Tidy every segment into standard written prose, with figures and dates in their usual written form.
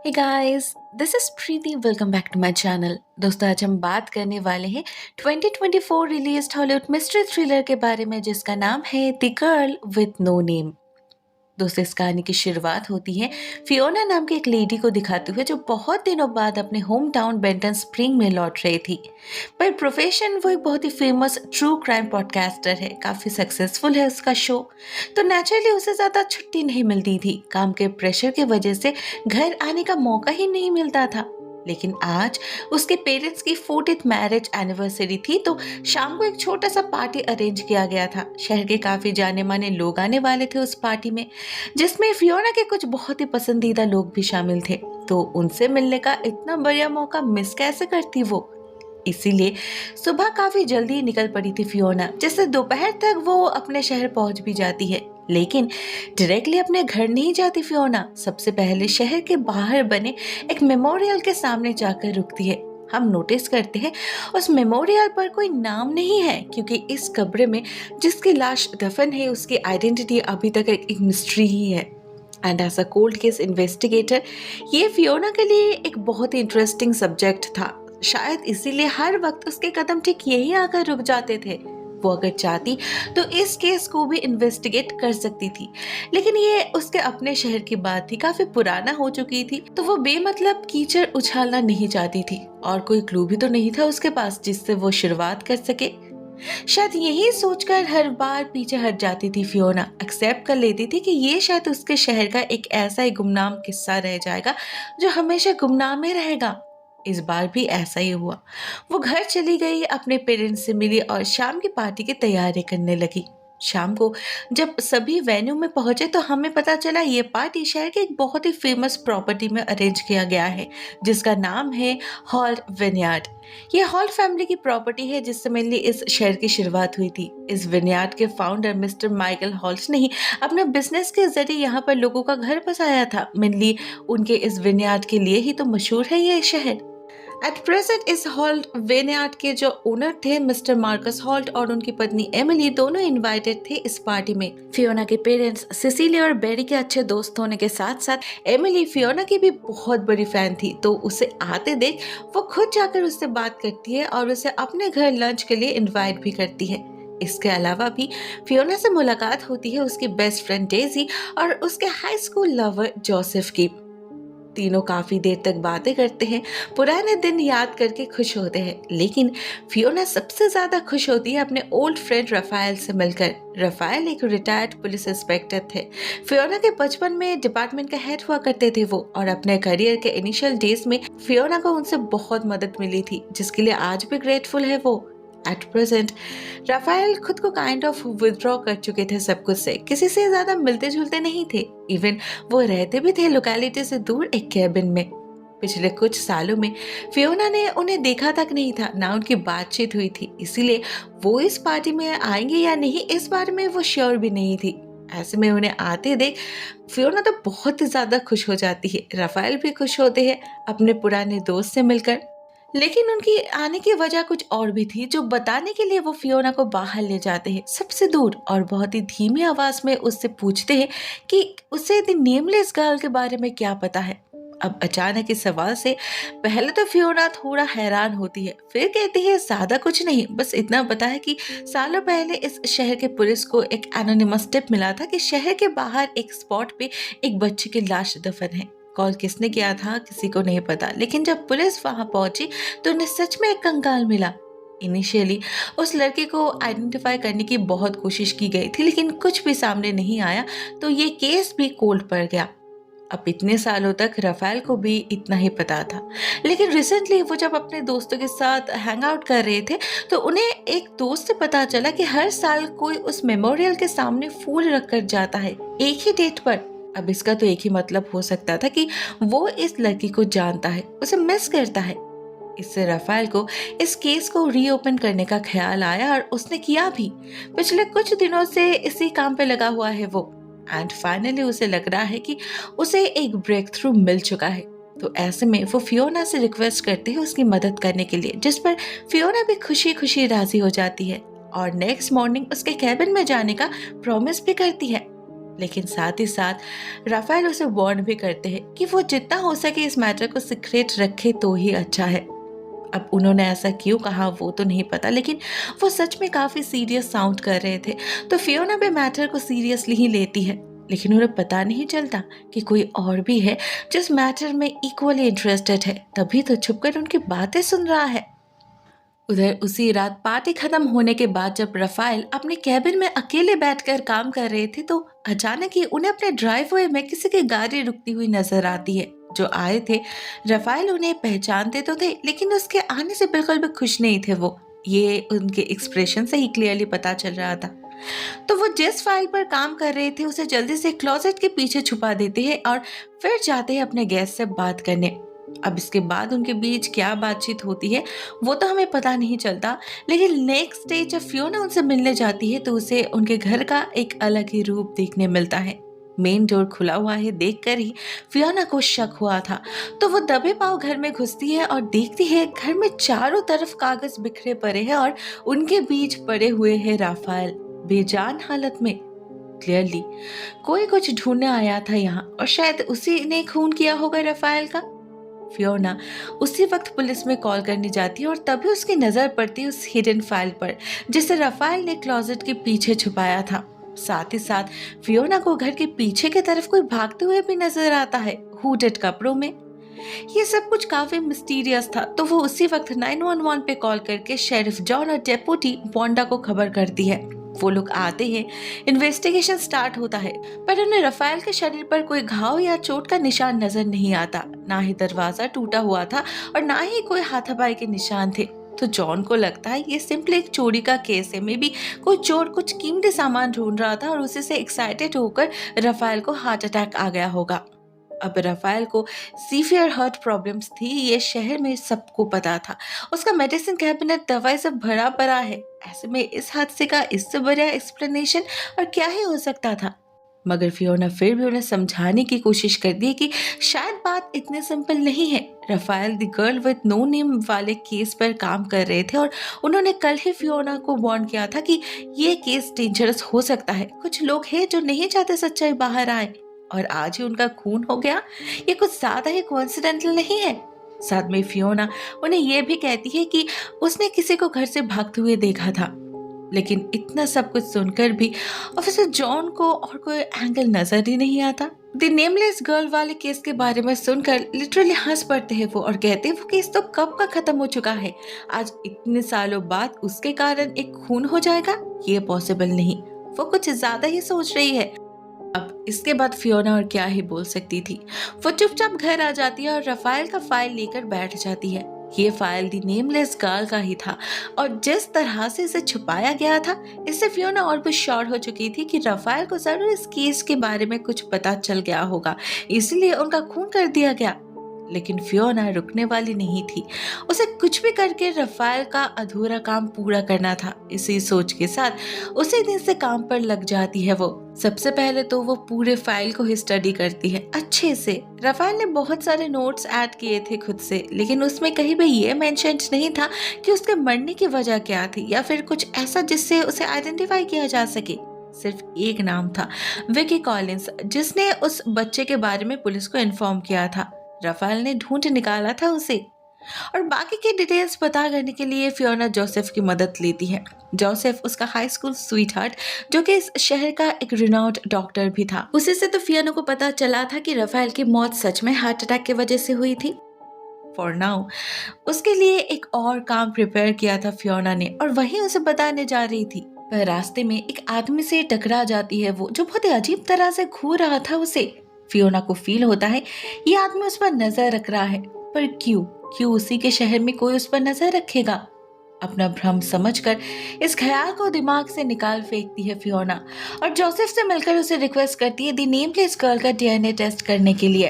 Hey guys, this is Preeti. Welcome back to my channel. दोस्तों, आज हम बात करने वाले हैं 2024 रिलीज्ड हॉलीवुड मिस्ट्री थ्रिलर के बारे में जिसका नाम है the girl with no name. दोस्तों, इस कहानी की शुरुआत होती है फियोना नाम की एक लेडी को दिखाते हुए जो बहुत दिनों बाद अपने होम टाउन बेंटन स्प्रिंग में लौट रही थी। पर प्रोफेशन वो एक बहुत ही फेमस ट्रू क्राइम पॉडकास्टर है, काफ़ी सक्सेसफुल है उसका शो। तो नेचुरली उसे ज़्यादा छुट्टी नहीं मिलती थी, काम के प्रेशर की वजह से घर आने का मौका ही नहीं मिलता था। लेकिन आज उसके पेरेंट्स की 40th मैरिज एनिवर्सरी थी, तो शाम को एक छोटा सा पार्टी अरेंज किया गया था। शहर के काफ़ी जाने माने लोग आने वाले थे उस पार्टी में, जिसमें फियोना के कुछ बहुत ही पसंदीदा लोग भी शामिल थे। तो उनसे मिलने का इतना बढ़िया मौका मिस कैसे करती वो। इसीलिए सुबह काफी जल्दी निकल पड़ी थी फियोना, जिससे दोपहर तक वो अपने शहर पहुंच भी जाती है। लेकिन डायरेक्टली अपने घर नहीं जाती फियोना, सबसे पहले शहर के बाहर बने एक मेमोरियल के सामने जाकर रुकती है। हम नोटिस करते हैं उस मेमोरियल पर कोई नाम नहीं है, क्योंकि इस कब्र में जिसकी लाश दफन है उसकी आइडेंटिटी अभी तक एक मिस्ट्री ही है। And as a cold case investigator ये फियोना के लिए एक बहुत ही इंटरेस्टिंग सब्जेक्ट था। शायद इसीलिए हर वक्त उसके कदम ठीक यही आकर रुक जाते थे। वो अगर चाहती तो इस केस को भी इन्वेस्टिगेट कर सकती थी, लेकिन ये उसके अपने शहर की बात थी, काफी पुराना हो चुकी थी, तो वो बेमतलब कीचड़ उछालना नहीं चाहती थी। और कोई क्लू भी तो नहीं था उसके पास जिससे वो शुरुआत कर सके। शायद यही सोचकर हर बार पीछे हट जाती थी फियोना, एक्सेप्ट कर लेती थी कि ये शायद उसके शहर का एक ऐसा ही गुमनाम किस्सा रह जाएगा जो हमेशा गुमनाम ही रहेगा। इस बार भी ऐसा ही हुआ। वो घर चली गई, अपने पेरेंट्स से मिली और शाम की पार्टी की तैयारी करने लगी। शाम को जब सभी वेन्यू में पहुंचे तो हमें पता चला ये पार्टी शहर के एक बहुत ही फेमस प्रॉपर्टी में अरेंज किया गया है, जिसका नाम है हॉल्ट विनयार्ड। ये हॉल्ट फैमिली की प्रॉपर्टी है जिससे मेनली इस शहर की शुरुआत हुई थी। इस विनयार्ड के फाउंडर मिस्टर माइकल हॉल्ट ने ही अपने बिजनेस के जरिए यहाँ पर लोगों का घर बसाया था। मेनली उनके इस विनयार्ड के लिए ही तो मशहूर है ये शहर। एट प्रेजेंट इस हॉल्ट वेनयार्ड के जो ओनर थे मिस्टर मार्कस हॉल्ट और उनकी पत्नी एमिली दोनों इनवाइटेड थे इस पार्टी में। फियोना के पेरेंट्स सिसिली और बेरी के अच्छे दोस्त होने के साथ साथ एमिली फियोना की भी बहुत बड़ी फैन थी, तो उसे आते देख वो खुद जाकर उससे बात करती है और उसे अपने घर लंच के लिए इनवाइट भी करती है। इसके अलावा भी फियोना से मुलाकात होती है उसकी बेस्ट फ्रेंड डेजी और उसके हाई स्कूल लवर जोसेफ की। तीनों काफी देर तक बातें करते हैं, पुराने दिन याद करके खुश होते हैं। लेकिन फियोना सबसे ज्यादा खुश होती है अपने ओल्ड फ्रेंड रफायल से मिलकर। रफायल एक रिटायर्ड पुलिस इंस्पेक्टर थे। फियोना के बचपन में डिपार्टमेंट का हेड हुआ करते थे वो, और अपने करियर के इनिशियल डेज में फियोना को उनसे बहुत मदद मिली थी, जिसके लिए आज भी ग्रेटफुल है वो। एट प्रेजेंट राफेल खुद को काइंड ऑफ विदड्रॉ कर चुके थे सब कुछ से, किसी से ज्यादा मिलते जुलते नहीं थे। इवन वो रहते भी थे लोकेलिटी से दूर एक कैबिन में। पिछले कुछ सालों में फियोना ने उन्हें देखा तक नहीं था, ना उनकी बातचीत हुई थी, इसीलिए वो इस पार्टी में आएंगे या नहीं इस बारे में वो श्योर भी नहीं थी। ऐसे में उन्हें आते देख फियोना तो बहुत ही ज्यादा खुश हो जाती है। राफेल भी खुश होते हैं अपने पुराने दोस्त से मिलकर। लेकिन उनकी आने की वजह कुछ और भी थी, जो बताने के लिए वो फियोना को बाहर ले जाते हैं सबसे दूर, और बहुत ही धीमी आवाज में उससे पूछते हैं कि उसे द नेमलेस गर्ल के बारे में क्या पता है। अब अचानक इस सवाल से पहले तो फियोना थोड़ा हैरान होती है, फिर कहती है ज्यादा कुछ नहीं, बस इतना पता है कि सालों पहले इस शहर के पुलिस को एक एनोनिमस टिप मिला था कि शहर के बाहर एक स्पॉट पे एक बच्चे की लाश दफन है। कॉल किसने किया था किसी को नहीं पता, लेकिन जब पुलिस वहां पहुंची तो उन्हें सच में एक कंकाल मिला। इनिशियली उस लड़के को आइडेंटिफाई करने की बहुत कोशिश की गई थी, लेकिन कुछ भी सामने नहीं आया, तो ये केस भी कोल्ड पड़ गया। अब इतने सालों तक राफेल को भी इतना ही पता था, लेकिन रिसेंटली वो जब अपने दोस्तों के साथ हैंग आउट कर रहे थे तो उन्हें एक दोस्त से पता चला कि हर साल कोई उस मेमोरियल के सामने फूल रखकर जाता है एक ही डेट पर। अब इसका तो एक ही मतलब हो सकता था कि वो इस लड़की को जानता है, उसे मिस करता है। इससे राफेल को इस केस को रीओपन करने का ख्याल आया और उसने किया भी। पिछले कुछ दिनों से इसी काम पे लगा हुआ है वो, एंड फाइनली उसे लग रहा है कि उसे एक ब्रेक थ्रू मिल चुका है। तो ऐसे में वो फियोना से रिक्वेस्ट करती है उसकी मदद करने के लिए, जिस पर फियोना भी खुशी खुशी राजी हो जाती है और नेक्स्ट मॉर्निंग उसके कैबिन में जाने का प्रॉमिस भी करती है। लेकिन साथ ही साथ राफेल उसे वार्न भी करते हैं कि वो जितना हो सके इस मैटर को सीक्रेट रखे तो ही अच्छा है। अब उन्होंने ऐसा क्यों कहा वो तो नहीं पता, लेकिन वो सच में काफी सीरियस साउंड कर रहे थे, तो फियोना भी मैटर को सीरियसली ही लेती है। लेकिन उन्हें पता नहीं चलता कि कोई और भी है जिस मैटर में इक्वली इंटरेस्टेड है, तभी तो छुपकर उनकी बातें सुन रहा है। उधर उसी रात पार्टी खत्म होने के बाद जब राफेल अपने कैबिन में अकेले बैठकर काम कर रहे थे, तो अचानक ही उन्हें अपने ड्राइववे में किसी की गाड़ी रुकती हुई नजर आती है। जो आए थे राफेल उन्हें पहचानते तो थे, लेकिन उसके आने से बिल्कुल भी खुश नहीं थे वो। ये उनके एक्सप्रेशन से ही क्लियरली पता चल रहा था। तो वो जिस फाइल पर काम कर रहे थे उसे जल्दी से क्लोजेट के पीछे छुपा देते हैं और फिर जाते हैं अपने गेस्ट से बात करने। अब इसके बाद उनके बीच क्या बातचीत होती है वो तो हमें पता नहीं चलता, लेकिन नेक्स्ट डे जब फियोना उनसे मिलने जाती है तो उसे उनके घर का एक अलग ही रूप देखने मिलता है। मेन डोर खुला हुआ है देखकर ही फियोना को शक हुआ था, तो वो दबे पांव घर में घुसती है और देखती है घर में चारों तरफ कागज बिखरे पड़े हैं और उनके बीच पड़े हुए हैं राफेल बेजान हालत में। क्लियरली कोई कुछ ढूंढने आया था यहाँ और शायद उसी ने खून किया होगा राफेल का। फियोना उसी वक्त पुलिस में कॉल करने जाती है और तभी उसकी नजर पड़ती है उस हिडन फाइल पर जिसे राफेल ने क्लोजेट के पीछे छुपाया था। साथ ही साथ फियोना को घर के पीछे की तरफ कोई भागते हुए भी नजर आता है हुडेड कपड़ों में। ये सब कुछ काफी मिस्टीरियस था, तो वो उसी वक्त 911 पे कॉल करके शेरिफ जॉन और डेप्यूटी बोंडा को खबर करती है। वो लोग आते हैं, इन्वेस्टिगेशन स्टार्ट होता है, पर उन्हें राफेल के शरीर पर कोई घाव या चोट का निशान नजर नहीं आता। ना ही दरवाजा टूटा हुआ था और ना ही कोई हाथापाई के निशान थे। तो जॉन को लगता है ये सिंपली एक चोरी का केस है। मे बी कोई चोर कुछ कीमती सामान ढूंढ रहा था और उसी से एक्साइटेड होकर राफेल को हार्ट अटैक आ गया होगा। अब राफेल को सीवियर हार्ट प्रॉब्लम्स थी, ये शहर में सबको पता था। उसका मेडिसिन कैबिनेट दवाई से भरा पड़ा है। ऐसे में इस हादसे का इससे बड़ा एक्सप्लेनेशन और क्या ही हो सकता था। मगर फियोना फिर भी उन्हें समझाने की कोशिश करती है कि शायद बात इतनी सिंपल नहीं है। Rafael the girl with no name वाले केस पर काम कर रहे थे और उन्होंने कल ही फियोना को वार्न किया था कि ये केस डेंजरस हो सकता है। कुछ लोग हैं जो नहीं चाहते सच्चाई बाहर आए और आज ही उनका खून हो गया। ये कुछ ज्यादा ही कोइंसिडेंटल नहीं है। साथ में फियोना उन्हें यह भी कहती है कि उसने किसी को घर से भागते हुए देखा था। लेकिन इतना सब कुछ सुनकर भी ऑफिसर जॉन को और कोई एंगल नजर ही नहीं आता। द नेमलेस गर्ल वाले केस के बारे में सुनकर लिटरली हंस पड़ते हैं वो और कहते हैं वो केस तो कब का खत्म हो चुका है। आज इतने सालों बाद उसके कारण एक खून हो जाएगा, ये पॉसिबल नहीं। वो कुछ ज्यादा ही सोच रही है। अब इसके बाद फियोना और क्या ही बोल सकती थी। वो चुपचाप घर आ जाती है और राफेल का फाइल लेकर बैठ जाती है। ये फाइल दी नेमलेस गर्ल का ही था और जिस तरह से इसे छुपाया गया था, इससे फियोना और भी श्योर हो चुकी थी कि राफेल को जरूर इस केस के बारे में कुछ पता चल गया होगा, इसलिए उनका खून कर दिया गया। लेकिन फियोना रुकने वाली नहीं थी। उसे कुछ भी करके राफेल का अधूरा काम पूरा करना था। इसी सोच के साथ उसी दिन से काम पर लग जाती है वो। सबसे पहले तो वो पूरे फाइल को ही स्टडी करती है अच्छे से। राफेल ने बहुत सारे नोट्स ऐड किए थे खुद से, लेकिन उसमें कहीं भी ये मेंशन नहीं था कि उसके मरने की वजह क्या थी या फिर कुछ ऐसा जिससे उसे आइडेंटिफाई किया जा सके। सिर्फ एक नाम था, विकी कॉलिंस, जिसने उस बच्चे के बारे में पुलिस को इन्फॉर्म किया था। राफेल ने ढूंढ निकाला था उसे और बाकी की डिटेल्स पता करने के लिए फियोना जोसेफ की मदद लेती है। जोसेफ उसका हाई स्कूल स्वीटहार्ट, जो कि इस शहर का एक रिनाउंड डॉक्टर भी था। उसी से तो फियोना को पता चला था कि राफेल की मौत सच में हार्ट अटैक की वजह से हुई थी। फॉर नाउ उसके लिए एक और काम प्रिपेयर किया था फियोना ने और वही उसे बताने जा रही थी। पर रास्ते में एक आदमी से टकरा जाती है वो, जो बहुत ही अजीब तरह से घूर रहा था उसे। फियोना को फील होता है ये आदमी उस पर नजर रख रहा है, पर क्यों उसी के शहर में कोई उस पर नजर रखेगा। अपना भ्रम समझकर इस ख्याल को दिमाग से निकाल फेंकती है फियोना और जोसेफ से मिलकर उसे रिक्वेस्ट करती है दी नेमलेस गर्ल का डीएनए टेस्ट करने के लिए।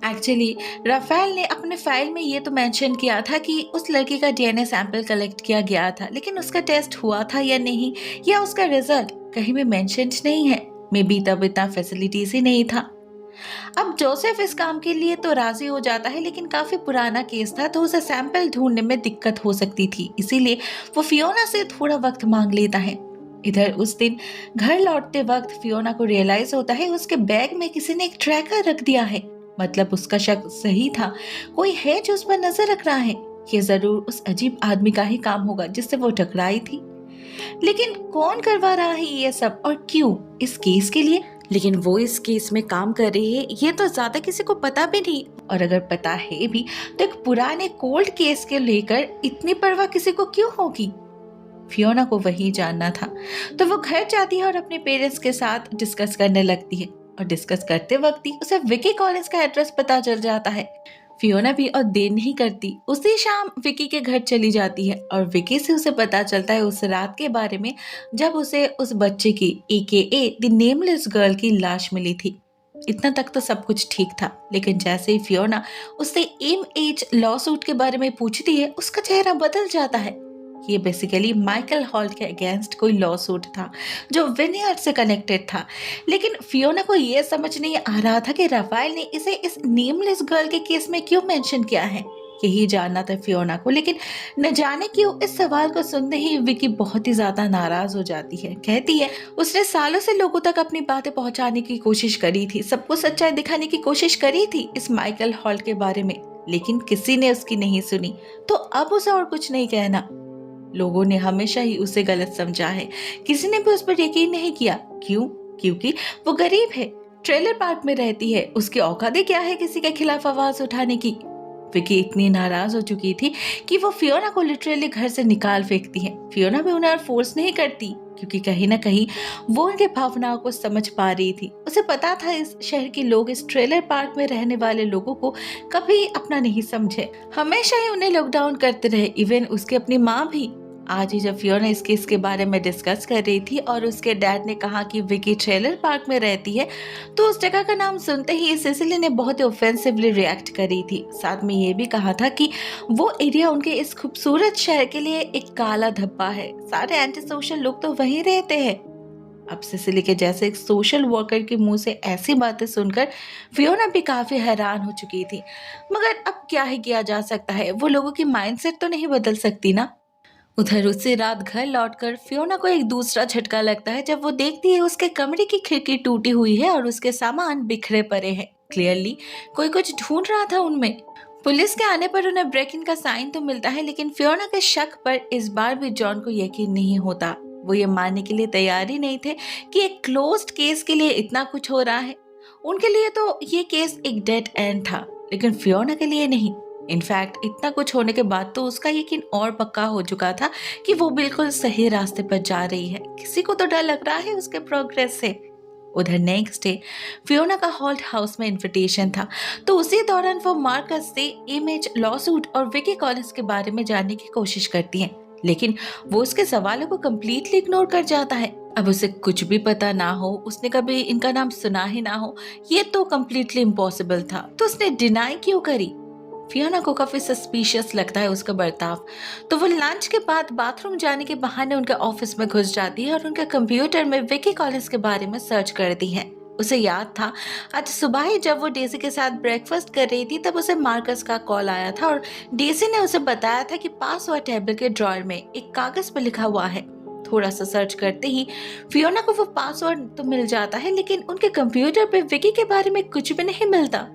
एक्चुअली राफेल ने अपने फाइल में ये तो मेंशन किया था कि उस लड़की का डीएनए सैंपल कलेक्ट किया गया था, लेकिन उसका टेस्ट हुआ था या नहीं या उसका रिजल्ट कहीं भी मेंशन नहीं है। मे बी तब इतना फैसिलिटीज ही नहीं था। अब जोसेफ इस काम के लिए तो राजी हो जाता है, लेकिन काफी पुराना केस था तो उसे सैंपल ढूंढने में दिक्कत हो सकती थी, इसीलिए वो फियोना से थोड़ा वक्त मांग लेता है। इधर उस दिन घर लौटते वक्त फियोना को रियलाइज होता है उसके बैग में किसी ने एक ट्रैकर रख दिया है। मतलब उसका शक सही था, कोई है जो उस पर नजर रख रहा है। ये जरूर उस अजीब आदमी का ही काम होगा जिससे वो टकराई थी। लेकिन कौन करवा रहा है ये सब और क्यों, इस केस के लिए? लेकिन वो इस केस में काम कर रही है ये तो ज्यादा किसी को पता भी नहीं, और अगर पता है भी तो एक पुराने कोल्ड केस के लेकर इतनी परवाह किसी को क्यों होगी? फियोना को वही जानना था। तो वो घर जाती है और अपने पेरेंट्स के साथ डिस्कस करने लगती है, और डिस्कस करते वक्त ही उसे विकी कॉलेज का एड्रेस पता चल जाता है। फियोना भी और देर नहीं करती, उसी शाम विकी के घर चली जाती है और विकी से उसे पता चलता है उस रात के बारे में जब उसे उस बच्चे की AKA द नेमलेस गर्ल की लाश मिली थी। इतना तक तो सब कुछ ठीक था, लेकिन जैसे ही फियोना उससे MH लॉ सूट के बारे में पूछती है उसका चेहरा बदल जाता है। ये बेसिकली माइकल हॉल्ट के अगेंस्ट कोई लॉ सूट था जो विनियर्ड से कनेक्टेड था। लेकिन फियोना को ये समझ नहीं आ रहा था कि राफेल ने इसे इस नेमलेस गर्ल के केस में क्यों मेंशन किया है। यही जानना था फियोना को, लेकिन न जाने क्यों इस सवाल को सुनते ही विकी बहुत ही ज्यादा नाराज हो जाती है। कहती है उसने सालों से लोगों तक अपनी बातें पहुंचाने की कोशिश करी थी, सबको सच्चाई दिखाने की कोशिश करी थी इस माइकल हॉल्ट के बारे में, लेकिन किसी ने उसकी नहीं सुनी। तो अब उसे और कुछ नहीं कहना। लोगों ने हमेशा ही उसे गलत समझा है, किसी ने भी उस पर यकीन नहीं किया। क्यों? क्योंकि वो गरीब है, ट्रेलर पार्क में रहती है, उसकी औकात क्या है किसी के खिलाफ आवाज उठाने की। विकी इतनी नाराज हो चुकी थी कि वो फियोना को लिटरली घर से निकाल फेंकती है। फियोना भी उन्हें फोर्स नहीं करती, क्योंकि कहीं ना कहीं वो उनके भावनाओं को समझ पा रही थी। उसे पता था इस शहर के लोग इस ट्रेलर पार्क में रहने वाले लोगों को कभी अपना नहीं समझे, हमेशा ही उन्हें लॉकडाउन करते रहे, इवन उसकी अपनी माँ भी। आज ही जब फियोना इस केस के बारे में डिस्कस कर रही थी और उसके डैड ने कहा कि विकी ट्रेलर पार्क में रहती है, तो उस जगह का नाम सुनते ही सिसिली ने बहुत ही ऑफेंसिवली रिएक्ट करी थी। साथ में ये भी कहा था कि वो एरिया उनके इस खूबसूरत शहर के लिए एक काला धब्बा है, सारे एंटी सोशल लोग तो वहीं रहते हैं। अब सिसिली के जैसे एक सोशल वर्कर के मुंह से ऐसी बातें सुनकर फियोना भी काफी हैरान हो चुकी थी। मगर अब क्या ही किया जा सकता है, वो लोगों की माइंडसेट तो नहीं बदल सकती ना। उधर उसी रात घर लौटकर फियोना को एक दूसरा झटका लगता है जब वो देखती है उसके कमरे की खिड़की टूटी हुई है और उसके सामान बिखरे पड़े हैं। क्लियरली कोई कुछ ढूंढ रहा था उनमें। पुलिस के आने पर उन्हें ब्रेक इन का साइन तो मिलता है, लेकिन फियोना के शक पर इस बार भी जॉन को यकीन नहीं होता। वो ये मानने के लिए तैयार ही नहीं थे कि एक क्लोज्ड केस के लिए इतना कुछ हो रहा है। उनके लिए तो ये केस एक डेड एंड था, लेकिन फियोना के लिए नहीं। इनफैक्ट इतना कुछ होने के बाद तो उसका यकीन और पक्का हो चुका था कि वो बिल्कुल सही रास्ते पर जा रही है। किसी को तो डर लग रहा है उसके प्रोग्रेस से। उधर नेक्स्ट डे फियोना का हॉल्ट हाउस में इनविटेशन था, तो उसी दौरान वो मार्कस से इमेज लॉसूट और विकी कॉलेज के बारे में जानने की कोशिश करती है, लेकिन वो उसके सवालों को कम्प्लीटली इग्नोर कर जाता है। अब उसे कुछ भी पता ना हो, उसने कभी इनका नाम सुना ही ना हो, ये तो कम्प्लीटली इम्पॉसिबल था। तो उसने डिनाई क्यों करी? फियोना को काफी सस्पिशियस लगता है उसका बर्ताव, तो वो लंच के बाद बाथरूम जाने के बहाने उनके ऑफिस में घुस जाती है और उनके कंप्यूटर में विकी कॉलेज के बारे में सर्च करती है। उसे याद था आज सुबह ही जब वो डेजी के साथ ब्रेकफास्ट कर रही थी तब उसे मार्कस का कॉल आया था और डेजी ने उसे बताया था कि पासवर्ड टेबल के ड्रॉअर में एक कागज पर लिखा हुआ है। थोड़ा सा सर्च करते ही फियोना को वो पासवर्ड तो मिल जाता है, लेकिन उनके कंप्यूटर पे विकी के बारे में कुछ भी नहीं मिलता।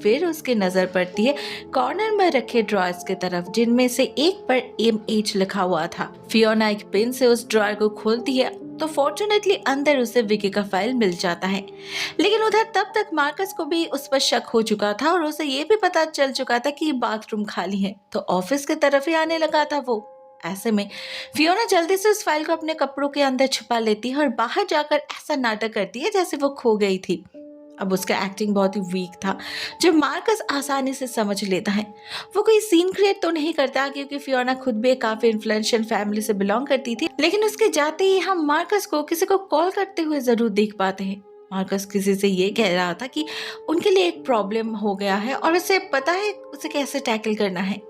फिर उसकी नजर पड़ती है कॉर्नर में रखे ड्रॉर्स की तरफ, जिनमें से एक पर MH लिखा हुआ था। फियोना एक पेन से उस ड्रॉर को खोलती है तो फॉर्चुनेटली अंदर उसे विकी का फाइल मिल जाता है। लेकिन उधर तब तक मार्कस को भी उस पर शक हो चुका था और उसे ये भी पता चल चुका था कि बाथरूम खाली है, तो ऑफिस की तरफ ही आने लगा था वो। ऐसे में फियोना जल्दी से उस फाइल को अपने कपड़ों के अंदर छुपा लेती है और बाहर जाकर ऐसा नाटक करती है जैसे वो खो गई थी। अब उसका एक्टिंग बहुत ही वीक था, जो मार्कस आसानी से समझ लेता है। वो कोई सीन क्रिएट तो नहीं करता, क्योंकि फियोना खुद भी काफी इन्फ्लुएंशियल फैमिली से बिलोंग करती थी, लेकिन उसके जाते ही हम मार्कस को किसी को कॉल करते हुए जरूर देख पाते हैं। मार्कस किसी से ये कह रहा था कि उनके लिए एक प्रॉब्लम हो गया है और उसे पता है उसे कैसे टैकल करना है।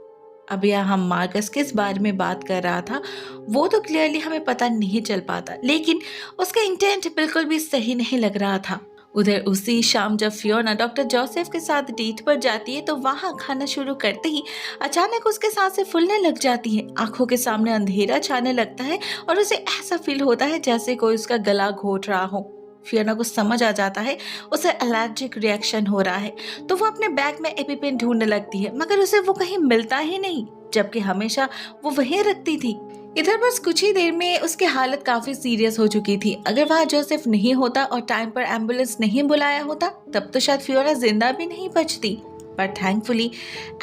अब यहाँ हम मार्कस किस बारे में बात कर रहा था वो तो क्लियरली हमें पता नहीं चल पाता, लेकिन उसका इंटेंट बिल्कुल भी सही नहीं लग रहा था। उधर उसी शाम जब फियोना डॉक्टर जोसेफ के साथ डेट पर जाती है तो वहां खाना शुरू करते ही अचानक उसके सांसें फूलने लग जाती है। आंखों के सामने अंधेरा छाने लगता है और उसे ऐसा फील होता है जैसे कोई उसका गला घोट रहा हो। फियोना को समझ आ जाता है उसे एलर्जिक रिएक्शन हो रहा है, तो वो अपने बैग में एपिपेन ढूंढने लगती है, मगर उसे वो कहीं मिलता ही नहीं, जबकि हमेशा वो वहीं रखती थी। इधर बस कुछ ही देर में उसकी हालत काफी सीरियस हो चुकी थी। अगर वहां जोसेफ नहीं होता और टाइम पर एम्बुलेंस नहीं बुलाया होता तब तो शायद फियोना जिंदा भी नहीं बचती। पर थैंकफुली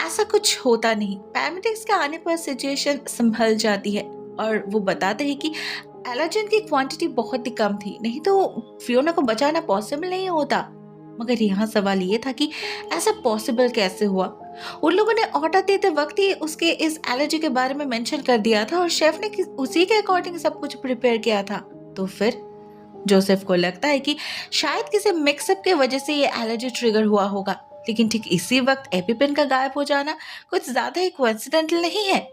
ऐसा कुछ होता नहीं। पैरामेडिक्स के आने पर सिचुएशन संभल जाती है और वो बताते हैं कि एलर्जन की क्वांटिटी बहुत ही कम थी, नहीं तो फियोना को बचाना पॉसिबल नहीं होता। मगर यहाँ सवाल ये था कि ऐसा पॉसिबल कैसे हुआ। उन लोगों ने ऑर्डर देते वक्त ही उसके इस एलर्जी के बारे में मेंशन कर दिया था और शेफ ने उसी के अकॉर्डिंग सब कुछ प्रिपेयर किया था। तो फिर जोसेफ को लगता है कि शायद किसी मिक्सअप के वजह से ये एलर्जी ट्रिगर हुआ होगा, लेकिन ठीक इसी वक्त एपिपेन का गायब हो जाना कुछ ज्यादा ही कोइंसिडेंटल नहीं है।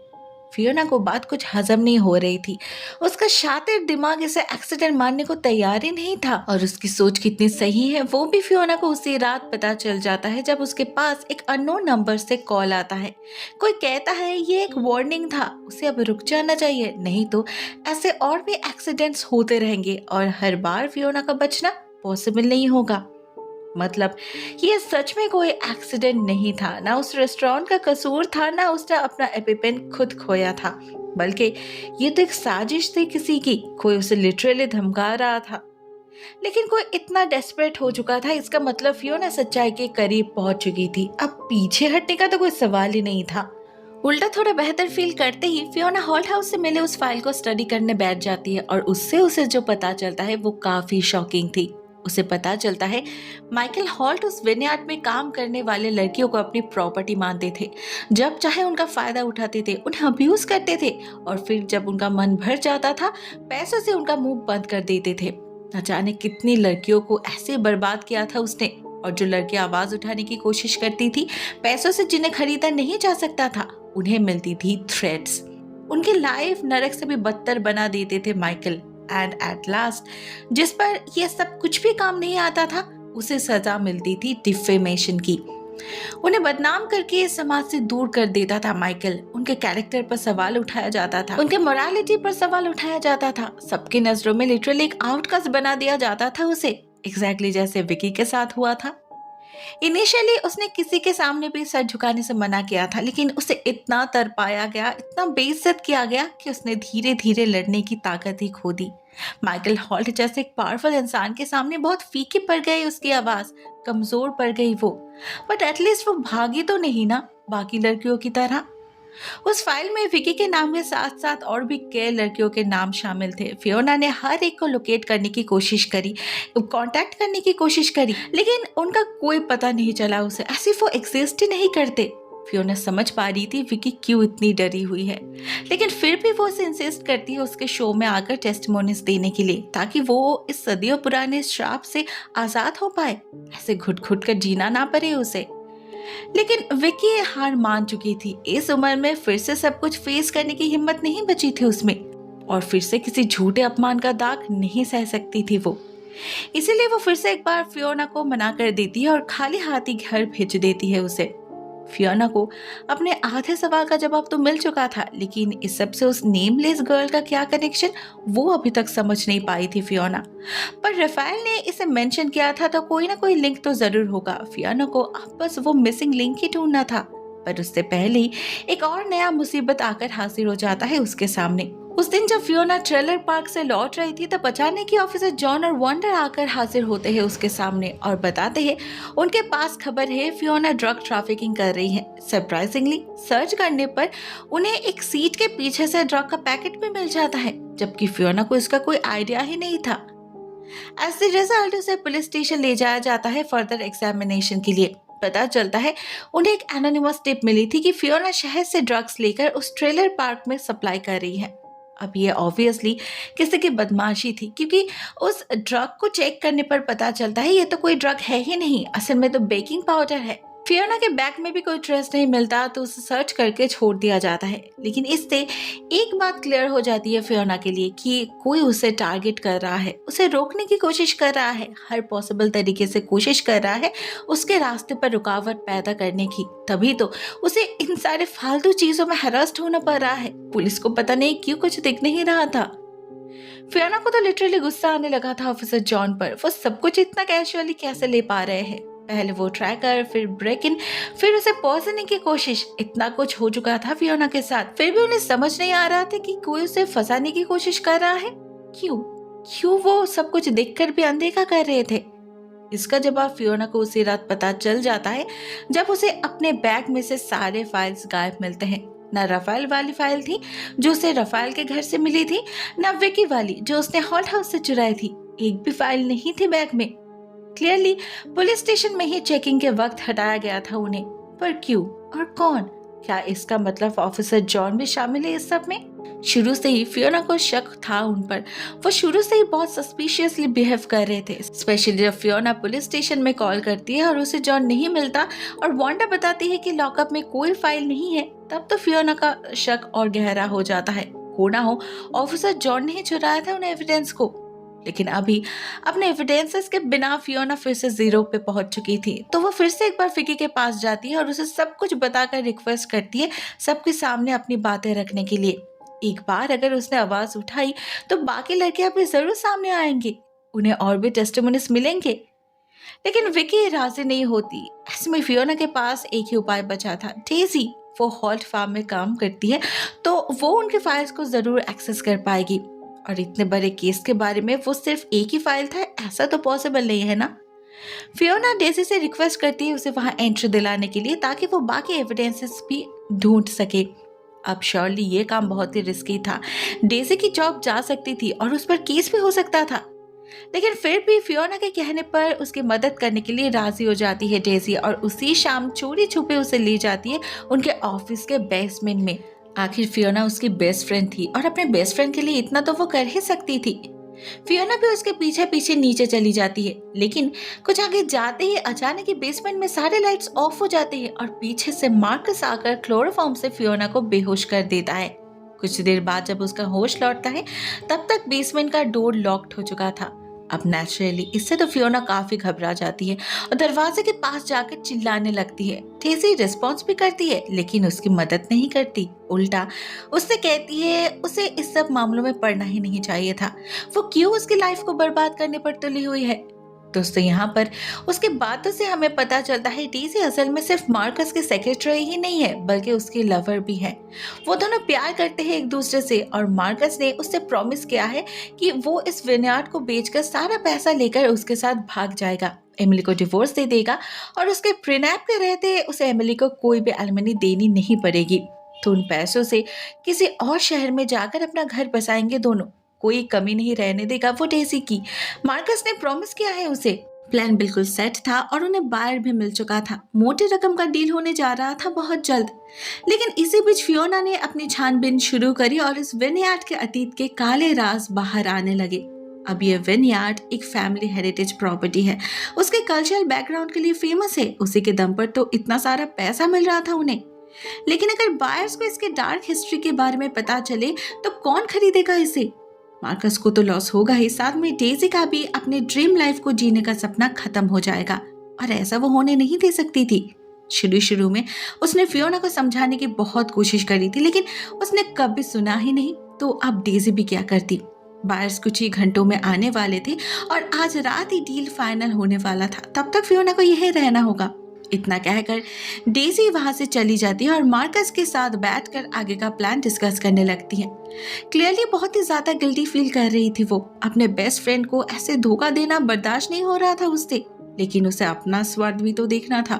फियोना को बात कुछ हजम नहीं हो रही थी। उसका शातिर दिमाग इसे एक्सीडेंट मानने को तैयार ही नहीं था और उसकी सोच कितनी सही है वो भी फियोना को उसी रात पता चल जाता है जब उसके पास एक अननोन नंबर से कॉल आता है। कोई कहता है ये एक वार्निंग था, उसे अब रुक जाना चाहिए, नहीं तो ऐसे और भी एक्सीडेंट्स होते रहेंगे और हर बार फियोना का बचना पॉसिबल नहीं होगा। मतलब ये सच में कोई एक्सीडेंट नहीं था, ना उस रेस्टोरेंट का कसूर था, ना उसने अपना एपिपेन खुद खोया था, बल्कि ये तो एक साजिश थी किसी की। कोई उसे लिटरली धमका रहा था। लेकिन कोई इतना डेस्परेट हो चुका था, इसका मतलब फियोना सच्चाई के करीब पहुंच चुकी थी। अब पीछे हटने का तो कोई सवाल ही नहीं था। उल्टा थोड़ा बेहतर फील करते ही फियोना हॉल्ट हाउस से मिले उस फाइल को स्टडी करने बैठ जाती है और उससे उसे जो पता चलता है वो काफी शॉकिंग थी। उसे पता चलता है माइकल हॉल्ट उस विनयार्ड में काम करने वाले लड़कियों को अपनी प्रॉपर्टी मानते थे। जब चाहे उनका फायदा उठाते थे, उन्हें अब्यूज करते थे और फिर जब उनका मन भर जाता था पैसों से उनका मुंह बंद कर देते थे। न जाने कितनी लड़कियों को ऐसे बर्बाद किया था उसने। और जो लड़कियां आवाज उठाने की कोशिश करती थी पैसों से जिन्हें खरीदा नहीं जा सकता था, उन्हें मिलती थी थ्रेट्स। उनकी लाइफ नरक से भी बदतर बना देते थे माइकल। एंड एट लास्ट जिस पर यह सब कुछ भी काम नहीं आता था उसे सजा मिलती थी डिफेमेशन की। उन्हें बदनाम करके समाज से दूर कर देता था माइकल। उनके कैरेक्टर पर सवाल उठाया जाता था, उनके मोरालिटी पर सवाल उठाया जाता था। सबकी नजरों में लिटरली एक आउटकास्ट बना दिया जाता था उसे, एग्जैक्टली जैसे विकी के साथ हुआ था। इनिशियली उसने किसी के सामने भी सर झुकाने से मना किया था, लेकिन उसे इतना तरपाया गया, इतना बेइज्जत किया गया कि उसने धीरे धीरे लड़ने की ताकत ही खो दी। माइकल हॉल्ट जैसे एक पावरफुल इंसान के सामने बहुत फीकी पड़ गई उसकी आवाज, कमजोर पड़ गई वो। बट एटलीस्ट वो भागी तो नहीं ना बाकी लड़कियों की तरह। उस फाइल में विकी के नाम के साथ साथ और भी कई लड़कियों के नाम शामिल थे। फियोना ने हर एक को लोकेट करने की कोशिश करी, कांटेक्ट करने की कोशिश करी, लेकिन उनका कोई पता नहीं चला उसे, ऐसे वो एग्जिस्ट ही नहीं करते। फियोना समझ पा रही थी विकी क्यों इतनी डरी हुई है, लेकिन फिर भी वो उसे इंसिस्ट करती है उसके शो में आकर टेस्टिमोनीज देने के लिए, ताकि वो इस सदियों पुराने श्राप से आजाद हो पाए, ऐसे घुट घुट कर जीना ना पड़े उसे। लेकिन विकी हार मान चुकी थी। इस उम्र में फिर से सब कुछ फेस करने की हिम्मत नहीं बची थी उसमें, और फिर से किसी झूठे अपमान का दाग नहीं सह सकती थी वो। इसीलिए वो फिर से एक बार फियोना को मना कर देती है और खाली हाथ ही घर भेज देती है उसे। फियोना को अपने आधे सवाल का जवाब तो मिल चुका था, लेकिन इस सब से उस नेमलेस गर्ल का क्या कनेक्शन वो अभी तक समझ नहीं पाई थी फियोना। पर राफेल ने इसे मेंशन किया था तो कोई ना कोई लिंक तो जरूर होगा। फियोना को अब बस वो मिसिंग लिंक ही ढूंढना था। पर उससे पहले ही एक और नया मुसीबत आकर हाजिर हो जाता है उसके सामने। उस दिन जब फियोना ट्रेलर पार्क से लौट रही थी तब अचानक ही ऑफिसर जॉन और वंडर आकर हाजिर होते हैं उसके सामने और बताते हैं उनके पास खबर है फियोना ड्रग ट्रैफिकिंग कर रही है। सरप्राइजिंगली सर्च करने पर उन्हें एक सीट के पीछे से ड्रग का पैकेट भी मिल जाता है, जबकि फियोना को इसका कोई आइडिया ही नहीं था। एज द रिजल्ट उसे पुलिस स्टेशन ले जाया जाता है फर्दर एग्जामिनेशन के लिए। पता चलता है उन्हें एक एनोनिमस टिप मिली थी कि फियोना शहर से ड्रग्स लेकर उस ट्रेलर पार्क में सप्लाई कर रही है। अब ये ऑब्वियसली किसी की बदमाशी थी, क्योंकि उस ड्रग को चेक करने पर पता चलता है ये तो कोई ड्रग है ही नहीं, असल में तो बेकिंग पाउडर है। फियोना के बैग में भी कोई ट्रेस नहीं मिलता तो उसे सर्च करके छोड़ दिया जाता है। लेकिन इससे एक बात क्लियर हो जाती है फियोना के लिए कि कोई उसे टारगेट कर रहा है, उसे रोकने की कोशिश कर रहा है, हर पॉसिबल तरीके से कोशिश कर रहा है उसके रास्ते पर रुकावट पैदा करने की। तभी तो उसे इन सारे फालतू चीजों में हरास्ट होना पड़ रहा है। पुलिस को पता नहीं क्यों कुछ दिख नहीं रहा था। फियोना को तो लिटरली गुस्सा आने लगा था ऑफिसर जॉन पर। वो सब कुछ इतना कैजुअली कैसे ले पा रहे हैं? पहले वो ट्रैकर, फिर ब्रेक इन, फिर उसे पहुंचने की कोशिश। इतना कुछ हो चुका था फियोना के साथ, फिर भी उन्हें समझ नहीं आ रहा था कि कोई उसे फंसाने की कोशिश कर रहा है। क्यों क्यों वो सब कुछ देखकर भी अनदेखा कर रहे थे? इसका जवाब फियोना को उसी रात पता चल जाता है जब उसे अपने बैग में से सारे फाइल्स गायब मिलते हैं। न राफेल वाली फाइल थी जो उसे राफेल के घर से मिली थी, न विकी वाली जो उसने हॉट हाउस से चुराई थी। एक भी फाइल नहीं थी बैग में। क्लियरली पुलिस स्टेशन में ही चेकिंग के वक्त हटाया गया था उन्हें। पर क्यों और कौन? क्या इसका मतलब ऑफिसर जॉन भी शामिल है इस सब में? शुरू से ही फियोना को शक था उन पर। वो शुरू से ही बहुत सस्पिशियसली बिहेव कर रहे थे, स्पेशली जब फियोना पुलिस स्टेशन में कॉल करती है और उसे जॉन नहीं मिलता और वांडा बताती है कि लॉकअप में कोई फाइल नहीं है। तब तो फियोना का शक और गहरा हो जाता है। हो ना हो ऑफिसर जॉन ने ही चुराया था उन एविडेंस को। लेकिन अभी अपने एविडेंसेस के बिना फियोना फिर से जीरो पे पहुंच चुकी थी। तो वो फिर से एक बार विकी के पास जाती है और उसे सब कुछ बताकर रिक्वेस्ट करती है सबके सामने अपनी बातें रखने के लिए। एक बार अगर उसने आवाज उठाई तो बाकी लड़कियां भी जरूर सामने आएंगी, उन्हें और भी टेस्टिमोनीज मिलेंगे। लेकिन विकी राजी नहीं होती। ऐसे में फियोना के पास एक ही उपाय बचा था, डेजी। वो हॉल्ट फार्म में काम करती है तो वो उनके फाइल्स को जरूर एक्सेस कर पाएगी। और इतने बड़े केस के बारे में वो सिर्फ एक ही फाइल था, ऐसा तो पॉसिबल नहीं है ना। फियोना डेजी से रिक्वेस्ट करती है उसे वहां एंट्री दिलाने के लिए ताकि वो बाकी एविडेंसेस भी ढूंढ सके। अब श्योरली ये काम बहुत ही रिस्की था। डेजी की जॉब जा सकती थी और उस पर केस भी हो सकता था। लेकिन फिर भी फियोना के कहने पर उसकी मदद करने के लिए राजी हो जाती है डेजी और उसी शाम चोरी छुपे उसे ले जाती है उनके ऑफिस के बेसमेंट में। आखिर फियोना उसकी बेस्ट फ्रेंड थी और अपने बेस्ट फ्रेंड के लिए इतना तो वो कर ही सकती थी। फियोना भी उसके पीछे पीछे नीचे चली जाती है। लेकिन कुछ आगे जाते ही अचानक ही बेसमेंट में सारे लाइट्स ऑफ हो जाते हैं और पीछे से मार्कस आकर क्लोरोफॉर्म से फियोना को बेहोश कर देता है। कुछ देर बाद जब उसका होश लौटता है तब तक बेसमेंट का डोर लॉक्ड हो चुका था। अब नेचुरली इससे तो फियोना काफी घबरा जाती है और दरवाजे के पास जाकर चिल्लाने लगती है। डेजी रिस्पॉन्स भी करती है लेकिन उसकी मदद नहीं करती, उल्टा उससे कहती है उसे इस सब मामलों में पड़ना ही नहीं चाहिए था। वो क्यों उसकी लाइफ को बर्बाद करने पर तुली हुई है। दोस्तों यहाँ पर उसकी बातों से हमें पता चलता है डेजी असल में सिर्फ मार्कस के सेक्रेटरी ही नहीं है बल्कि उसकी लवर भी है। वो दोनों प्यार करते हैं एक दूसरे से और मार्कस ने उससे प्रॉमिस किया है कि वो इस विनयार्ड को बेचकर सारा पैसा लेकर उसके साथ भाग जाएगा, एमिली को डिवोर्स दे देगा और उसके प्रीनैप के रहते उसे एमिली को कोई भी एलिमनी देनी नहीं पड़ेगी। तो उन पैसों से किसी और शहर में जाकर अपना घर बसाएंगे दोनों, कोई कमी नहीं रहने देगा वो डेजी की। मार्कस ने प्रॉमिस किया है उसे। प्लान बिल्कुल सेट था और उन्हें बायर भी मिल चुका था। मोटी रकम का डील होने जा रहा था बहुत जल्द। लेकिन इसी बीच फियोना ने अपनी छानबीन शुरू करी और इस विनयार्ड के अतीत के काले राज बाहर आने लगे। अब ये विनयार्ड एक फैमिली हेरिटेज प्रॉपर्टी है, उसके कल्चरल बैकग्राउंड के लिए फेमस है। उसी के दम पर तो इतना सारा पैसा मिल रहा था उन्हें। लेकिन अगर बायर्स को इसके डार्क हिस्ट्री के बारे में पता चले तो कौन खरीदेगा इसे? मार्कस को तो लॉस होगा ही, साथ में डेजी का भी अपने ड्रीम लाइफ को जीने का सपना खत्म हो जाएगा और ऐसा वो होने नहीं दे सकती थी। शुरू में उसने फियोना को समझाने की बहुत कोशिश करी थी लेकिन उसने कभी सुना ही नहीं। तो अब डेजी भी क्या करती? बायर्स कुछ ही घंटों में आने वाले थे और आज रात ही डील फाइनल होने वाला था। तब तक फियोना को यही रहना होगा। इतना कहकर डेजी वहां से चली जाती है और मार्कस के साथ बैठकर आगे का प्लान डिस्कस करने लगती है। क्लियरली बहुत ही ज्यादा गिल्टी फील कर रही थी वो। अपने बेस्ट फ्रेंड को ऐसे धोखा देना बर्दाश्त नहीं हो रहा था उससे, लेकिन उसे अपना स्वार्थ भी तो देखना था।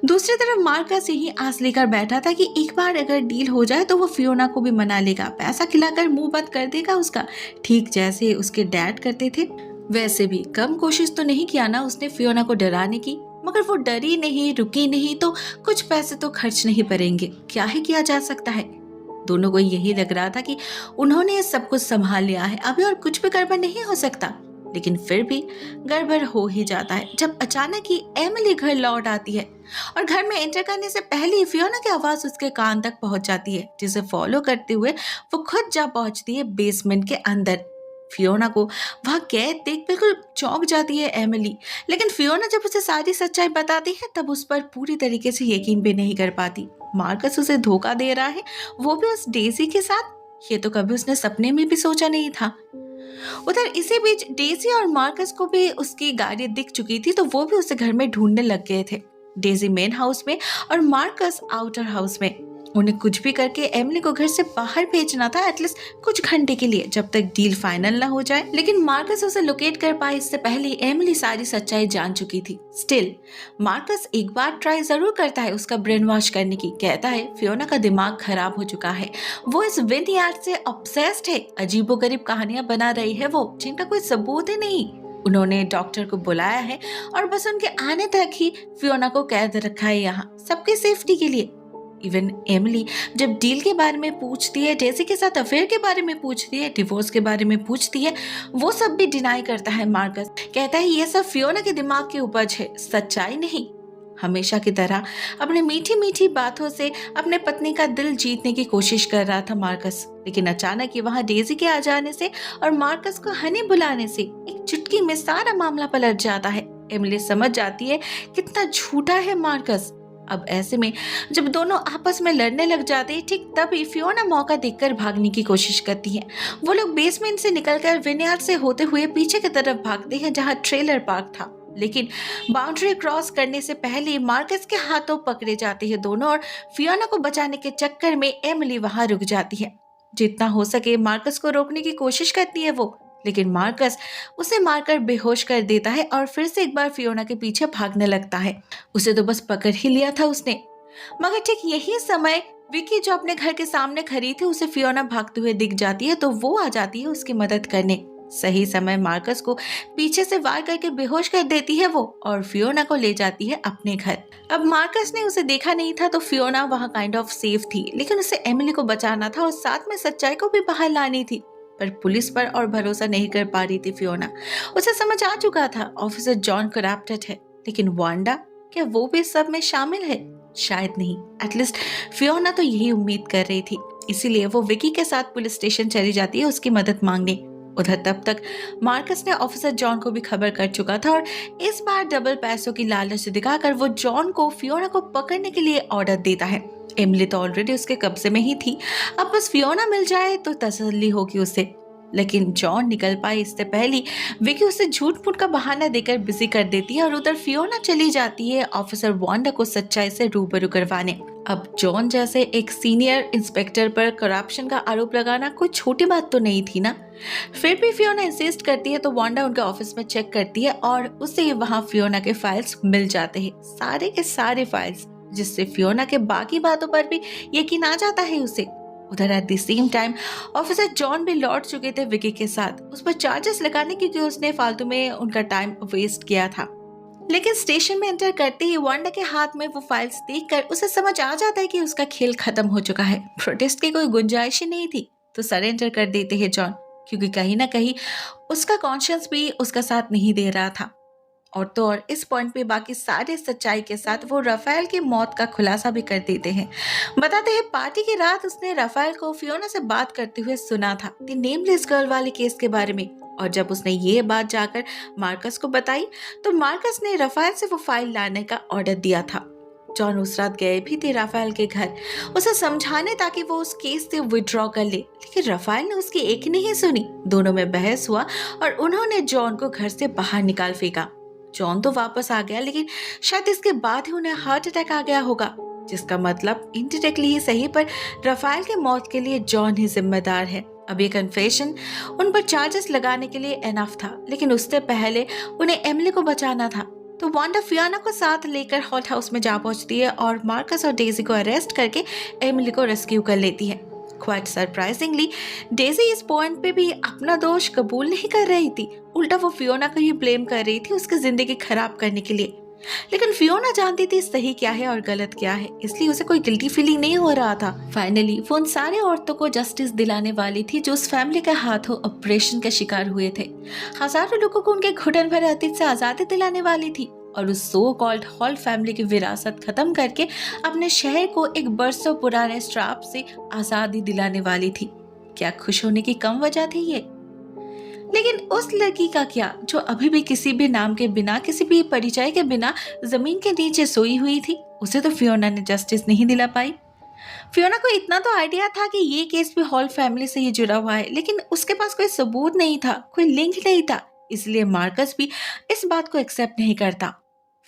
दूसरी तरफ मार्कस यही आस लेकर बैठा था कि एक बार अगर डील हो जाए तो वो फियोना को भी मना लेगा, पैसा खिलाकर मुंह बंद कर देगा उसका, ठीक जैसे उसके डैड करते थे। वैसे भी कम कोशिश तो नहीं किया ना उसने फियोना को डराने की, मगर वो डरी नहीं, रुकी नहीं तो कुछ पैसे तो खर्च नहीं पड़ेंगे, क्या ही किया जा सकता है। दोनों को यही लग रहा था कि उन्होंने सब कुछ संभाल लिया है, अभी और कुछ भी गड़बड़ नहीं हो सकता। लेकिन फिर भी गड़बड़ हो ही जाता है जब अचानक ही एमिली घर लौट आती है और घर में एंटर करने से पहले ही फियोना की आवाज उसके कान तक पहुंच जाती है, जिसे फॉलो करते हुए वो खुद जा पहुंचती है बेसमेंट के अंदर। फियोना को वहां कैद देख बिल्कुल चौंक जाती है एमिली, लेकिन फियोना जब उसे सारी सच्चाई बताती है तब उस पर पूरी तरीके से यकीन भी नहीं कर पाती। मार्कस उसे धोखा दे रहा है, वो भी उस डेजी के साथ। ये तो कभी उसने सपने में भी सोचा नहीं था। उधर इसी बीच डेजी और मार्कस को भी उसकी गाड़ी दिख चुकी थी, तो वो भी उसे घर में ढूंढने लग गए थे। डेजी मेन हाउस में और मार्कस आउटर हाउस में। उन्हें कुछ भी करके एमिली को घर से बाहर भेजना था, एटलीस्ट कुछ घंटे के लिए, जब तक डील फाइनल ना हो जाए। लेकिन मार्कस उसे लोकेट कर पाए इससे पहले एमिली सारी सच्चाई जान चुकी थी। स्टिल मार्कस एक बार ट्राई जरूर करता है उसका ब्रेन वॉश करने की। कहता है फियोना का दिमाग खराब हो चुका है, वो इस विनयार्ड से ऑब्सेस्ड है, अजीबोगरीब कहानियां बना रही है वो, जिनका कोई सबूत ही नहीं। उन्होंने डॉक्टर को बुलाया है और बस उनके आने तक ही फियोना को कैद रखा है यहाँ, सबकी सेफ्टी के लिए। इवन एमिली जब डील के बारे में पूछती है, डेजी के साथ अफेयर के बारे में पूछती है, डिवोर्स के बारे में पूछती है, वो सब भी डिनाई करता है मार्कस। कहता है ये सब फियोना के दिमाग की उपज है, सच्चाई नहीं। हमेशा की तरह अपने मीठी मीठी बातों से अपने पत्नी का दिल जीतने की कोशिश कर रहा था मार्कस, लेकिन अचानक ही वहां डेजी के आ जाने से और मार्कस को हनी बुलाने से एक चुटकी में सारा मामला पलट जाता है। एमिली समझ जाती है कितना झूठा है मार्कस। अब ऐसे में जब दोनों आपस में लड़ने लग जाते हैं, ठीक तभी फियोना मौका देखकर भागने की कोशिश करती है। वो लोग बेसमेंट से निकलकर विनयार्ड से होते हुए पीछे की तरफ भागते हैं जहां ट्रेलर पार्क था, लेकिन बाउंड्री क्रॉस करने से पहले मार्कस के हाथों पकड़े जाते हैं दोनों और फियोना को बचाने के चक्कर में एमिली वहां रुक जाती है। जितना हो सके मार्कस को रोकने की कोशिश करती है वो, लेकिन मार्कस उसे मारकर बेहोश कर देता है और फिर से एक बार फियोना के पीछे भागने लगता है। उसे तो बस पकड़ ही लिया था उसने। मगर ठीक यही समय विकी जो अपने घर के सामने खड़ी थी, उसे फियोना भागते हुए दिख जाती है, तो वो आ जाती है उसकी मदद करने। सही समय मार्कस को पीछे से वार करके बेहोश कर देती है वो और फियोना को ले जाती है अपने घर। अब मार्कस ने उसे देखा नहीं था, तो फियोना वहां काइंड ऑफ सेफ थी, लेकिन उसे एमिली को बचाना था और साथ में सच्चाई को भी बाहर लानी थी। पर पुलिस पर और भरोसा नहीं कर पा रही थी फियोना। उसे समझ आ चुका था ऑफिसर जॉन करप्टेड है, लेकिन वांडा, क्या वो भी सब में शामिल है? शायद नहीं। एटलीस्ट फियोना तो यही उम्मीद कर रही थी। इसीलिए वो विकी के साथ पुलिस स्टेशन चली जाती है उसकी मदद मांगने। उधर तब तक मार्कस ने ऑफिसर जॉन को भी खबर कर चुका था और इस बार डबल पैसों की लालच दिखाकर वो जॉन को फियोना को पकड़ने के लिए ऑर्डर देता है। एमिली तो ऑलरेडी उसके कब्जे में ही थी, अब बस फियोना मिल जाए तो तसल्ली होगी उसे। लेकिन जॉन निकल पाए इससे पहले विकी उसे झूठ मूठ का बहाना देकर बिजी कर देती है और उधर फियोना चली जाती है ऑफिसर वांडा को सच्चाई से रूबरू करवाने। अब जॉन जैसे एक सीनियर इंस्पेक्टर पर करप्शन का आरोप लगाना कोई छोटी बात तो नहीं थी ना। फिर भी फियोना इंसिस्ट करती है, तो वांडा उनके ऑफिस में चेक करती है और उसे वहां फियोना के फाइल्स मिल जाते हैं, सारे के सारे फाइल्स, जिससे फियोना के बाकी बातों पर भी यकीन आ जाता है उसे। उधर at the same time officer John भी लौट चुके थे विकी के साथ, उस पर चार्जेस लगाने क्योंकि उसने फालतू में उनका टाइम वेस्ट किया था। लेकिन स्टेशन में एंटर करते ही वांडा के हाथ में वो फाइल्स देखकर उसे समझ आ जाता है कि उसका खेल खत्म हो चुका है। प्रोटेस्ट की कोई गुंजाइश ही नहीं थी, तो सरेंडर कर देते हैं जॉन, क्योंकि कहीं ना कहीं उसका कॉन्शियस भी उसका साथ नहीं दे रहा था। और तो और इस पॉइंट पे बाकी सारे सच्चाई के साथ वो राफेल की मौत का खुलासा भी कर देते हैं। बताते हैं पार्टी की रात उसने राफेल को फियोना से बात करते हुए सुना था, द नेमलेस गर्ल वाले केस के बारे में, और जब उसने ये बात जाकर मार्कस को बताई तो मार्कस ने राफेल से वो फाइल लाने का ऑर्डर दिया था। जॉन उस रात गए भी थे राफेल के घर उसे समझाने ताकि वो उस केस से विड्रॉ कर ले, लेकिन राफेल ने उसकी एक नहीं सुनी। दोनों में बहस हुआ और उन्होंने जॉन को घर से बाहर निकाल फेंका। जॉन तो वापस आ गया, लेकिन शायद इसके बाद ही उन्हें हार्ट अटैक आ गया होगा, जिसका मतलब इनडायरेक्टली ही सही पर राफेल की मौत के लिए जॉन ही जिम्मेदार है। अब ये कन्फेशन उन पर चार्जेस लगाने के लिए एनफ था, लेकिन उससे पहले उन्हें एमिली को बचाना था। तो वांडा फियोना को साथ लेकर हॉट हाउस में जा पहुंचती है और मार्कस और डेजी को अरेस्ट करके एमिली को रेस्क्यू कर लेती है। क्वाइट सरप्राइजिंगली डेजी इस पॉइंट पे भी अपना दोष कबूल नहीं कर रही थी, उल्टा वो फियोना को ही ब्लेम कर रही थी उसकी जिंदगी खराब करने के लिए। लेकिन फियोना जानती थी सही क्या है और गलत क्या है, इसलिए उसे कोई गिल्टी फीलिंग नहीं हो रहा था। फाइनली वो उन सारे औरतों को जस्टिस दिलाने वाली थी जो उस फैमिली के हाथों ऑपरेशन का शिकार हुए थे। हजारों लोगों को उनके घुटन भरे अतीत से आजादी दिलाने वाली थी और उस सो कॉल्ड हॉल फैमिली की विरासत खत्म करके अपने शहर को एक बरसों पुराने श्राप से आजादी दिलाने वाली थी। क्या खुश होने की कम वजह थी ये? लेकिन उस लड़की का क्या जो अभी भी किसी भी नाम के बिना, किसी भी परिचय के बिना जमीन के नीचे सोई हुई थी? उसे तो फियोना ने जस्टिस नहीं दिला पाई। फियोना को इतना तो आइडिया था कि ये केस भी हॉल फैमिली से ही जुड़ा हुआ है, लेकिन उसके पास कोई सबूत नहीं था, कोई लिंक नहीं था, इसलिए मार्कस भी इस बात को एक्सेप्ट नहीं करता।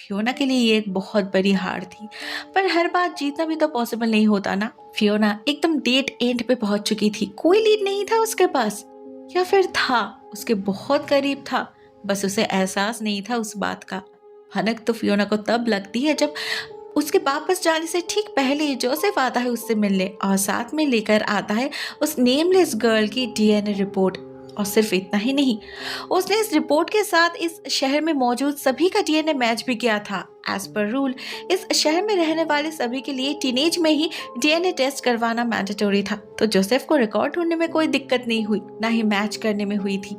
फियोना के लिए ये एक बहुत बड़ी हार थी, पर हर बात जीतना भी तो पॉसिबल नहीं होता ना। फियोना एकदम डेड एंड पे पहुंच चुकी थी, कोई लीड नहीं था उसके पास, या फिर था, उसके बहुत करीब था, बस उसे एहसास नहीं था उस बात का। भनक तो फियोना को तब लगती है जब उसके वापस जाने से ठीक पहले जोसेफ आता है उससे मिलने और साथ में लेकर आता है उस नेमलेस गर्ल की डीएनए रिपोर्ट। और सिर्फ इतना ही नहीं, उसने इस रिपोर्ट के साथ इस शहर में मौजूद सभी का डीएनए मैच भी किया था। एज पर रूल इस शहर में रहने वाले सभी के लिए टीनेज में ही डीएनए टेस्ट करवाना मैंडेटरी था, तो जोसेफ को रिकॉर्ड ढूंढने में कोई दिक्कत नहीं हुई, ना ही मैच करने में हुई थी।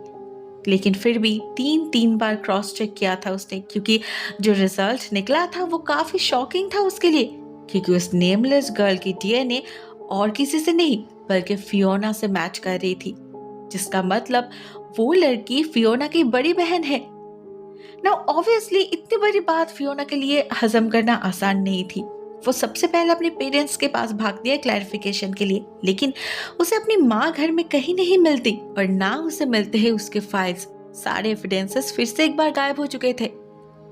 लेकिन फिर भी तीन बार क्रॉस चेक किया था उसने, क्योंकि जो रिजल्ट निकला था वो काफी शॉकिंग था उसके लिए, क्योंकि उस नेमलेस गर्ल की डीएनए और किसी से नहीं बल्कि फियोना से मैच कर रही थी, जिसका मतलब वो लड़की फियोना की बड़ी बहन है। नाउ ऑब्वियसली इतनी बड़ी बात फियोना के लिए हजम करना आसान नहीं थी। वो सबसे पहले अपने पेरेंट्स के पास भागती है क्लैरिफिकेशन के लिए, लेकिन उसे अपनी माँ घर में कहीं नहीं मिलती और ना उसे मिलते हैं उसके फाइल्स। सारे एविडेंसेस फिर से एक बार गायब हो चुके थे।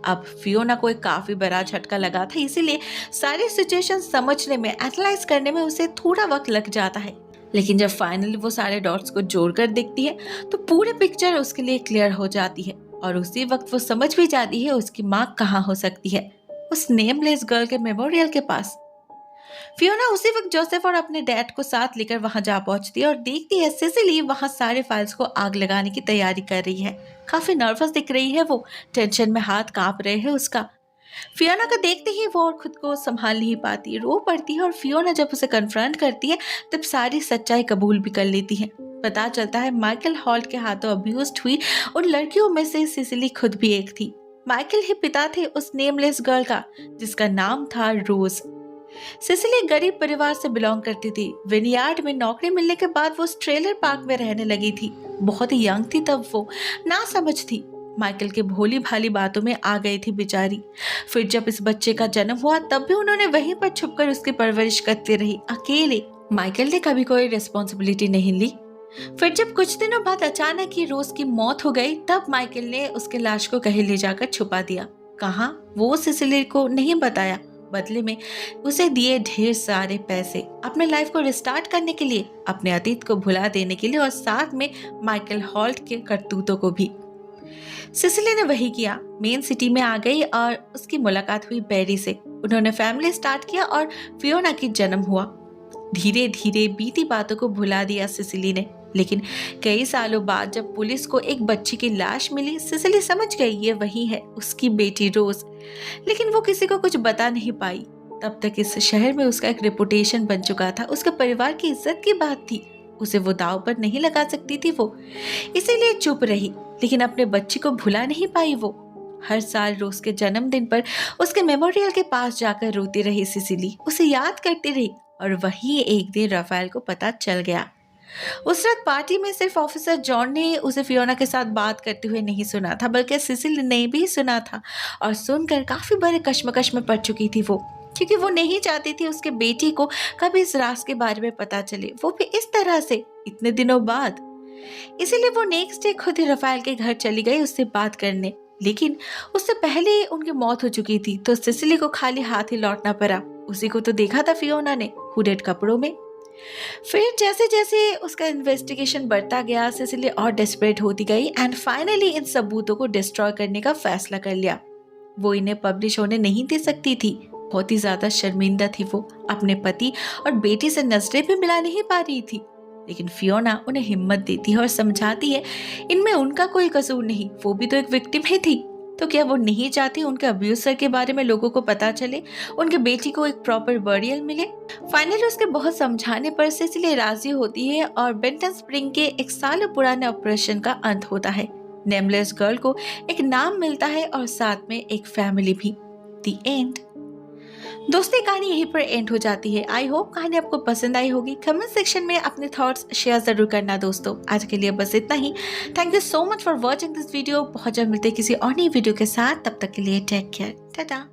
अब फियोना को एक काफी बड़ा झटका लगा था, इसीलिए सारी सिचुएशन समझने में, एनालाइज करने में उसे थोड़ा वक्त लग जाता है। लेकिन जब फाइनली वो सारे डॉट्स को जोड़कर देखती है तो पूरी पिक्चर उसके लिए क्लियर हो जाती है और उसी वक्त वो समझ भी जाती है उसकी माँ कहाँ हो सकती है, उस नेमलेस गर्ल के मेमोरियल के पास। फियोना उसी वक्त जोसेफ और अपने डैड को साथ लेकर वहां जा पहुंचती है और देखती है सिसिली वहां सारे फाइल्स को आग लगाने की तैयारी कर रही है। काफी नर्वस दिख रही है वो, टेंशन में हाथ कांप रहे हैं उसका। फियोना को देखते ही वो और खुद को संभाल नहीं पाती, रो पड़ती है और फियोना जब उसे कन्फ्रंट करती है तब सारी सच्चाई कबूल भी कर लेती है। पता चलता है माइकल हॉल्ट के हाथों अब्यूज्ड हुई उन लड़कियों में से सिसिली खुद भी एक थी। माइकल ही पिता थे उस नेमलेस गर्ल का, जिसका नाम था रोज। सिसिली गरीब परिवार से बिलोंग करती थी। विनयार्ड में नौकरी मिलने के बाद वो ट्रेलर पार्क में रहने लगी थी। बहुत ही यंग थी तब वो, ना समझ थी, माइकल के भोली भाली बातों में आ गई थी बेचारी। फिर जब इस बच्चे का जन्म हुआ तब भी उन्होंने वहीं पर छुपकर उसकी परवरिश करती रही अकेले। माइकल ने कभी कोई रिस्पॉन्सिबिलिटी नहीं ली। फिर जब कुछ दिनों बाद अचानक ही रोज की मौत हो गई तब माइकल ने उसके लाश को कहीं ले जाकर छुपा दिया। कहाँ, वो सिसिली को नहीं बताया। बदले में उसे दिए ढेर सारे पैसे अपने लाइफ को रिस्टार्ट करने के लिए, अपने अतीत को भुला देने के लिए और साथ में माइकल हॉल्ट के करतूतों को भी। सिसिली ने वही किया, मेन सिटी में आ गई और उसकी मुलाकात हुई बैरी से। उन्होंने फैमिली स्टार्ट किया और फियोना की जन्म हुआ। धीरे धीरे बीती बातों को भुला दिया सिसिली ने, लेकिन कई सालों बाद जब पुलिस को एक बच्ची की लाश मिली, सिसिली समझ गई ये वही है, उसकी बेटी रोज। लेकिन वो किसी को कुछ बता नहीं पाई। तब तक इस शहर में उसका एक रेपुटेशन बन चुका था, उसके परिवार की इज्जत की बात थी, उसे वो दाव पर नहीं लगा सकती थी वो, इसीलिए चुप रही। लेकिन अपने बच्ची को भुला नहीं पाई वो। हर साल रोज के जन्मदिन पर उसके मेमोरियल के पास जाकर रोती रही सिसिली, उसे याद करती रही। और वही एक दिन राफेल को पता चल गया। उस रात पार्टी में सिर्फ ऑफिसर जॉन ने उसे फियोना के साथ बात करते हुए नहीं सुना था, बल्कि सिसिली ने भी सुना था और सुनकर काफी बड़े कश्मकश में पड़ चुकी थी वो, क्योंकि वो नहीं चाहती थी उसके बेटी को कभी इस राज के बारे में पता चले, वो भी इस तरह से इतने दिनों बाद। इसीलिए वो नेक्स्ट डे खुद ही राफेल के घर चली गई उससे बात करने। लेकिन उससे पहले ही उनकी मौत हो चुकी थी, तो सिसिली को खाली हाथ ही लौटना पड़ा। उसी को तो देखा था फियोना ने हुडेड कपड़ों में। फिर जैसे जैसे उसका इन्वेस्टिगेशन बढ़ता गया, सिसिली और डेस्परेट होती गई एंड फाइनली इन सबूतों को डिस्ट्रॉय करने का फैसला कर लिया। वो इन्हें पब्लिश होने नहीं दे सकती थी, बहुत ही ज्यादा शर्मिंदा थी वो, अपने पति और बेटी से नजरें भी मिला नहीं पा रही थी। लेकिन फियोना उन्हें हिम्मत देती है और समझाती है इनमें उनका कोई कसूर नहीं, वो भी तो एक विक्टिम ही थी। तो क्या वो नहीं चाहती उनके अब्यूसर के बारे में लोगों को पता चले, उनके बेटी को एक प्रॉपर बरियल मिले? फाइनली उसके बहुत समझाने पर सिसिली राजी होती है और बेंटन स्प्रिंग के 1 साल पुराने ऑपरेशन का अंत होता है। नेमलेस गर्ल को एक नाम मिलता है और साथ में एक फैमिली भी। The end. दोस्तों, कहानी यहीं पर एंड हो जाती है। आई होप कहानी आपको पसंद आई होगी। कमेंट सेक्शन में अपने थॉट्स शेयर जरूर करना दोस्तों। आज के लिए बस इतना ही। Thank you so much for watching this video. बहुत जल्द मिलते हैं किसी और नई वीडियो के साथ। तब तक के लिए टेक केयर। टाटा।